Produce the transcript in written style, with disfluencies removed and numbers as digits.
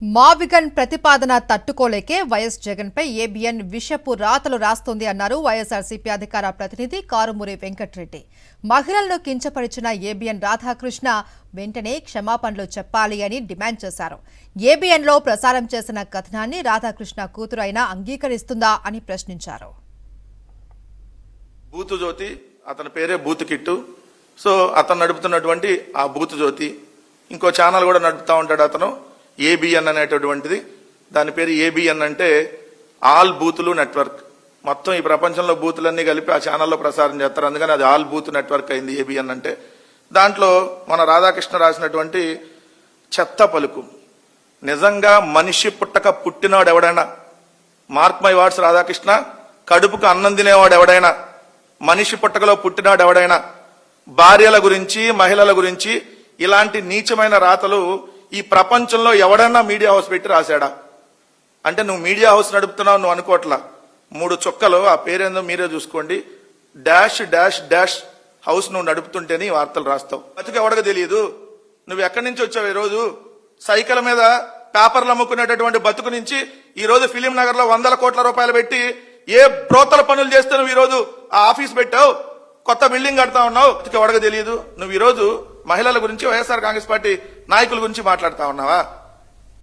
మావిగన్ ప్రతిపాదన తట్టుకోలేకే వైఎస్ జగన్ పై ఏబిఎన్ విషపు రాతలు రాస్తోంది అన్నారు వైఎస్ఆర్సీపీ అధికార ప్రతినిధి కారుమూరి వెంకటరెడ్డి. మహిళలను కించపరిచిన ఏబిఎన్ రాధాకృష్ణ వెంటనే క్షమాపణలు చెప్పాలి అని డిమాండ్ చేశారు. ఏబిఎన్లో ప్రసారం చేసిన కథనాన్ని రాధాకృష్ణ కూతురు అయినా అంగీకరిస్తుందా అని ప్రశ్నించారు. బూతు జ్యోతి అతని పేరే బూతు కిట్టు. సో అతను నడుపుతున్నటువంటి ఆ బూతు జ్యోతి ఇంకో ఛానల్ కూడా నడుపుతా ఉంటాడు అతను, ఏబిఎన్ అనేటటువంటిది. దాని పేరు ఏబిఎన్ అంటే ఆల్ బూతులు నెట్వర్క్. మొత్తం ఈ ప్రపంచంలో బూతులన్నీ కలిపి ఆ ఛానల్లో ప్రసారం చేస్తారు, అందుకని అది ఆల్ బూత్ నెట్వర్క్ అయింది ఏబిఎన్ అంటే. దాంట్లో మన రాధాకృష్ణ రాసినటువంటి చెత్త పలుకు, నిజంగా మనిషి పుట్టక పుట్టినాడు ఎవడైనా, మార్క్ మై వర్డ్స్ రాధాకృష్ణ, కడుపుకు అన్నం తినేవాడు ఎవడైనా, మనిషి పుట్టకలో పుట్టినాడు ఎవడైనా, భార్యల గురించి మహిళల గురించి ఇలాంటి నీచమైన రాతలు ఈ ప్రపంచంలో ఎవడన్నా మీడియా హౌస్ పెట్టి రాశాడా? అంటే నువ్వు మీడియా హౌస్ నడుపుతున్నావు నువ్వు అనుకోవట్లా. 3 చుక్కలు, ఆ పేరేందో మీరే చూసుకోండి, డాష్ డాష్ డాష్ హౌస్ నువ్వు నడుపుతుంటేనే ఈ వార్తలు రాస్తావు. బతుకు ఎవడగా తెలియదు. నువ్వు ఎక్కడి నుంచి వచ్చావు? ఈరోజు సైకిల్ మీద పేపర్లు అమ్ముకునేటటువంటి బతుకు నుంచి ఈరోజు ఫిలిం నగర్ లో 100 కోట్ల రూపాయలు పెట్టి ఏ బ్రోతల పనులు చేస్తే నువ్వు ఈరోజు ఆ ఆఫీస్ పెట్టావు, కొత్త బిల్డింగ్ కడతా ఉన్నావు. బతుకు ఎవడగా తెలియదు. నువ్వు ఈరోజు మహిళల గురించి, వైఎస్ఆర్ కాంగ్రెస్ పార్టీ నాయకుల గురించి మాట్లాడుతా ఉన్నావా?